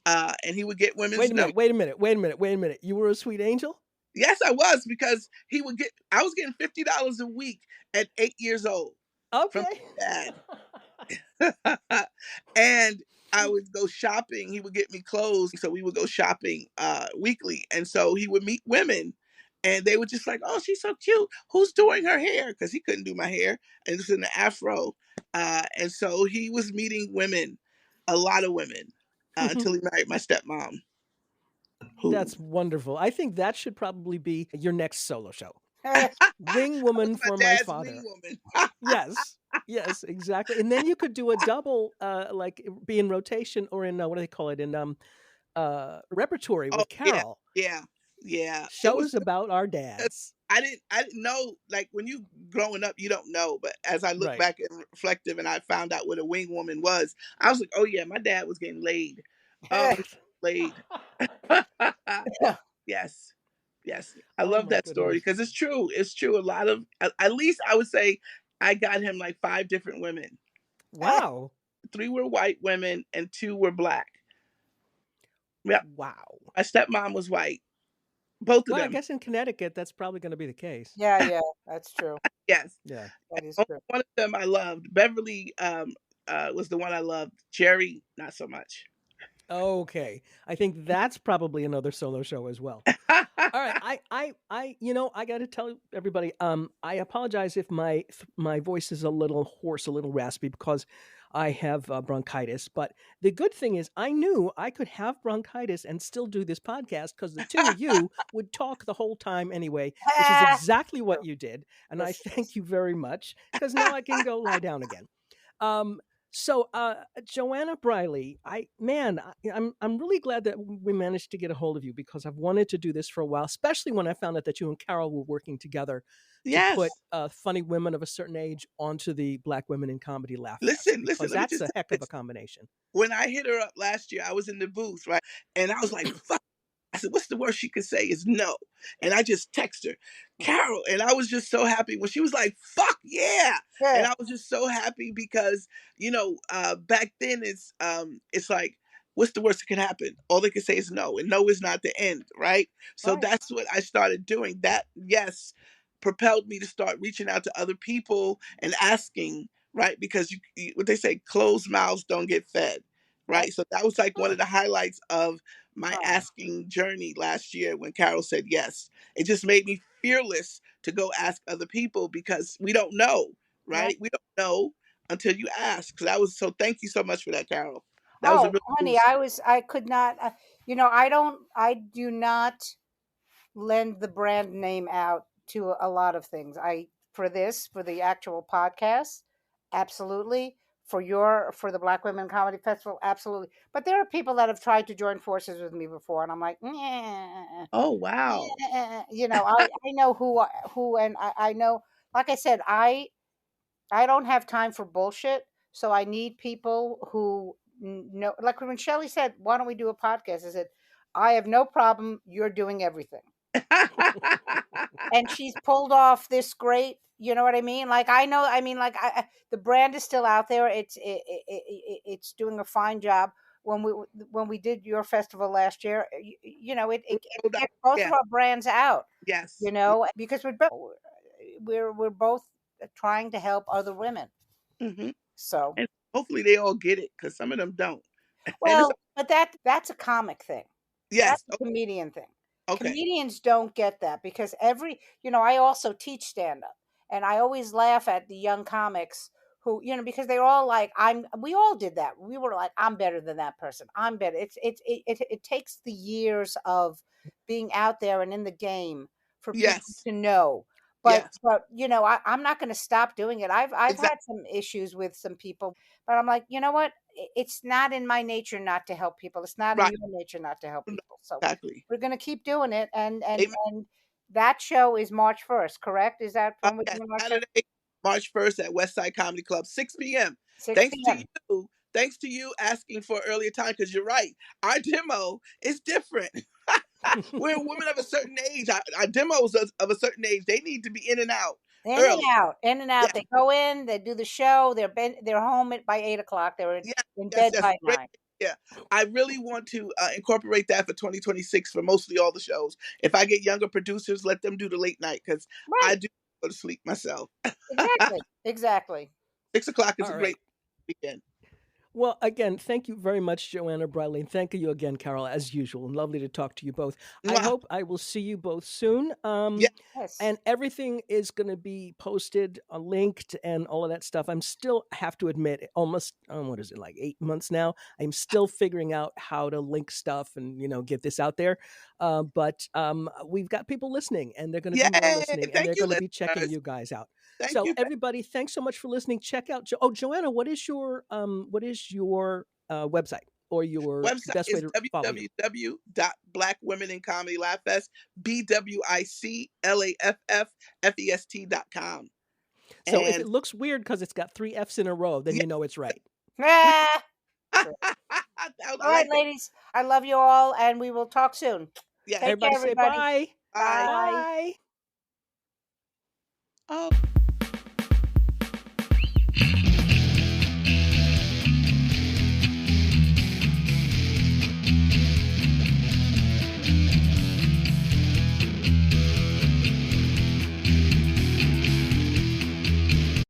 [SPEAKER 4] And he would get
[SPEAKER 3] Wait
[SPEAKER 4] women's
[SPEAKER 3] a
[SPEAKER 4] number.
[SPEAKER 3] minute, wait a minute, wait a minute, wait a minute. You were a sweet angel?
[SPEAKER 4] Yes, I was, because I was getting $50 a week at 8 years old from
[SPEAKER 3] Okay.
[SPEAKER 4] my dad. And I would go shopping. He would get me clothes. So we would go shopping weekly. And so he would meet women, and they were just like, "Oh, she's so cute. Who's doing her hair?" Because he couldn't do my hair. And it was in the afro. And so he was meeting women, a lot of women, until he married my stepmom, who
[SPEAKER 3] That's wonderful. I think that should probably be your next solo show.
[SPEAKER 2] Eh,
[SPEAKER 3] Wing
[SPEAKER 4] I was
[SPEAKER 3] woman
[SPEAKER 4] my
[SPEAKER 3] for my
[SPEAKER 4] dad's wing
[SPEAKER 3] father.
[SPEAKER 4] woman.
[SPEAKER 3] Yes. Yes, exactly. And then you could do a double, like be in rotation or in what do they call it, in repertory
[SPEAKER 4] Oh
[SPEAKER 3] with
[SPEAKER 4] yeah,
[SPEAKER 3] Carole.
[SPEAKER 4] yeah, yeah. It was
[SPEAKER 3] Shows about our
[SPEAKER 4] good.
[SPEAKER 3] dads.
[SPEAKER 4] I didn't know, like, when you growing up, you don't know. But as I look
[SPEAKER 3] Right.
[SPEAKER 4] back and reflective, and I found out what a wing woman was, I was like, "Oh yeah, my dad was getting laid. Oh, he laid." Yes, yes. I
[SPEAKER 3] Oh
[SPEAKER 4] love
[SPEAKER 3] my
[SPEAKER 4] that story
[SPEAKER 3] goodness.
[SPEAKER 4] because it's true. It's true. A lot of, at least I would say, I got him like 5 different women.
[SPEAKER 3] Wow.
[SPEAKER 4] 3 were white women and 2 were black. Yeah,
[SPEAKER 3] Wow.
[SPEAKER 4] my stepmom was white. Both of
[SPEAKER 3] Well, I
[SPEAKER 4] them.
[SPEAKER 3] guess in Connecticut that's probably going to be the case.
[SPEAKER 2] Yeah. Yeah. That's true.
[SPEAKER 4] Yes.
[SPEAKER 3] Yeah.
[SPEAKER 2] That is
[SPEAKER 4] Only
[SPEAKER 2] true.
[SPEAKER 4] one of them I loved. Beverly was the one I loved. Jerry, not so much.
[SPEAKER 3] Okay. I think that's probably another solo show as well. All right, I got to tell everybody. I apologize if my voice is a little hoarse, a little raspy because I have bronchitis. But the good thing is, I knew I could have bronchitis and still do this podcast because the two of you would talk the whole time anyway, which is exactly what you did, and I thank you very much because now I can go lie down again. Um, so, Joanna Briley, I'm really glad that we managed to get a hold of you because I've wanted to do this for a while, especially when I found out that you and Carole were working together to put
[SPEAKER 4] Yes.
[SPEAKER 3] funny women of a certain age onto the Black Women in Comedy Laugh Fest
[SPEAKER 4] Listen,
[SPEAKER 3] because
[SPEAKER 4] let me
[SPEAKER 3] that's
[SPEAKER 4] just
[SPEAKER 3] a
[SPEAKER 4] tell
[SPEAKER 3] heck
[SPEAKER 4] you
[SPEAKER 3] of a
[SPEAKER 4] this.
[SPEAKER 3] combination.
[SPEAKER 4] When I hit her up last year, I was in the booth, right? And I was like, fuck. I said, what's the worst she could say is no. And I just text her, Carole. And I was just so happy when she was like, fuck yeah. And I was just so happy because, back then it's like, what's the worst that can happen? All they can say is no. And no is not the end, right? So
[SPEAKER 2] Right.
[SPEAKER 4] that's what I started doing. That, yes, propelled me to start reaching out to other people and asking, right? Because what they say, closed mouths don't get fed.
[SPEAKER 2] Right.
[SPEAKER 4] Right. So that was like one of the highlights of my
[SPEAKER 2] Oh,
[SPEAKER 4] asking journey last year when Carole said yes. It just made me fearless to go ask other people because we don't know,
[SPEAKER 2] right.
[SPEAKER 4] right? We don't know until you ask. So that was so thank you so much for that, Carole. That was a
[SPEAKER 2] Oh,
[SPEAKER 4] real
[SPEAKER 2] honey,
[SPEAKER 4] boost.
[SPEAKER 2] I could not, I do not lend the brand name out to a lot of things. For the actual podcast, absolutely. For the Black Women Comedy Festival, absolutely. But there are people that have tried to join forces with me before, and I'm like, "Nyeh,
[SPEAKER 4] Oh wow.
[SPEAKER 2] nyeh." I know and I know, like I said, I don't have time for bullshit. So I need people who know, like when Shelly said, why don't we do a podcast? I said, I have no problem. You're doing everything. And she's pulled off this great, you know what I mean? Like, the brand is still out there. It's doing a fine job. When we did your festival last year, it
[SPEAKER 4] Hold on.
[SPEAKER 2] gets both of
[SPEAKER 4] Yeah.
[SPEAKER 2] our brands out,
[SPEAKER 4] Yes.
[SPEAKER 2] because we're both trying to help other women.
[SPEAKER 4] Hmm.
[SPEAKER 2] So,
[SPEAKER 4] And hopefully they all get it because some of them don't. And it's
[SPEAKER 2] well, but that's a comic thing. That's
[SPEAKER 4] yes.
[SPEAKER 2] a comedian thing.
[SPEAKER 4] Okay.
[SPEAKER 2] Comedians don't get that because I also teach stand up, and I always laugh at the young comics who, because they're all like, we all did that. We were like, I'm better than that person. I'm better. It takes the years of being out there and in the game for people
[SPEAKER 4] Yes.
[SPEAKER 2] to know. But,
[SPEAKER 4] Yes.
[SPEAKER 2] I'm not going to stop doing it. I've
[SPEAKER 4] Exactly.
[SPEAKER 2] had some issues with some people, but I'm like, you know what? It's not in my nature not to help people. It's not in
[SPEAKER 4] Right.
[SPEAKER 2] your nature not to help people. So
[SPEAKER 4] Exactly.
[SPEAKER 2] we're going to keep doing it. And
[SPEAKER 4] Amen.
[SPEAKER 2] that show is March 1st, correct? Is that when we're
[SPEAKER 4] Yes,
[SPEAKER 2] doing our show?
[SPEAKER 4] Saturday, March 1st at Westside Comedy Club, 6 p.m.
[SPEAKER 2] 6
[SPEAKER 4] Thanks to
[SPEAKER 2] p.m.
[SPEAKER 4] you. Thanks to you asking for earlier time because you're right. Our demo is different. We're women of a certain age. Our demos of a certain age, they need to be in and out
[SPEAKER 2] In and
[SPEAKER 4] early.
[SPEAKER 2] out, in and
[SPEAKER 4] Yeah,
[SPEAKER 2] out. They go in, they do the show. They're home by 8 o'clock. They're
[SPEAKER 4] yeah,
[SPEAKER 2] in
[SPEAKER 4] yes,
[SPEAKER 2] bed
[SPEAKER 4] yes.
[SPEAKER 2] by
[SPEAKER 4] Great.
[SPEAKER 2] 9.
[SPEAKER 4] Yeah, I really want to incorporate that for 2026 for mostly all the shows. If I get younger producers, let them do the late night because
[SPEAKER 2] Right.
[SPEAKER 4] I do go to sleep myself.
[SPEAKER 2] Exactly. Exactly.
[SPEAKER 4] 6 o'clock is
[SPEAKER 3] All
[SPEAKER 4] a
[SPEAKER 3] right.
[SPEAKER 4] great weekend.
[SPEAKER 3] Well, again, thank you very much, Joanna Briley. And thank you again, Carole, as usual. Lovely to talk to you both. I
[SPEAKER 4] Mwah.
[SPEAKER 3] hope I will see you both soon.
[SPEAKER 4] Yeah.
[SPEAKER 2] Yes.
[SPEAKER 3] And everything is going to be posted, linked, and all of that stuff. I'm still, have to admit, almost, what is it, like 8 months now? I'm still figuring out how to link stuff and, get this out there. But we've got people listening, and they're going to be more
[SPEAKER 4] Yay!
[SPEAKER 3] listening, and
[SPEAKER 4] Thank
[SPEAKER 3] they're
[SPEAKER 4] you,
[SPEAKER 3] going to be checking
[SPEAKER 4] listeners.
[SPEAKER 3] you guys out.
[SPEAKER 4] Thank
[SPEAKER 3] So
[SPEAKER 4] you.
[SPEAKER 3] everybody, thanks so much for listening. Check out Joanna, what is your website or your
[SPEAKER 4] Website
[SPEAKER 3] best way
[SPEAKER 4] is
[SPEAKER 3] to follow you?
[SPEAKER 4] www.blackwomenincomedylaugh.fest, BWICLAFFFEST.com.
[SPEAKER 3] So if
[SPEAKER 4] And
[SPEAKER 3] it looks weird because it's got three F's in a row, then
[SPEAKER 4] yeah,
[SPEAKER 3] you know it's right.
[SPEAKER 2] Ah!
[SPEAKER 4] I
[SPEAKER 2] All right,
[SPEAKER 4] like that.
[SPEAKER 2] ladies. I love you all, and we will talk soon.
[SPEAKER 4] Yes.
[SPEAKER 2] Take care,
[SPEAKER 3] Everybody say
[SPEAKER 2] everybody.
[SPEAKER 3] bye.
[SPEAKER 4] Bye.
[SPEAKER 2] Bye.
[SPEAKER 3] Bye.
[SPEAKER 4] Oh.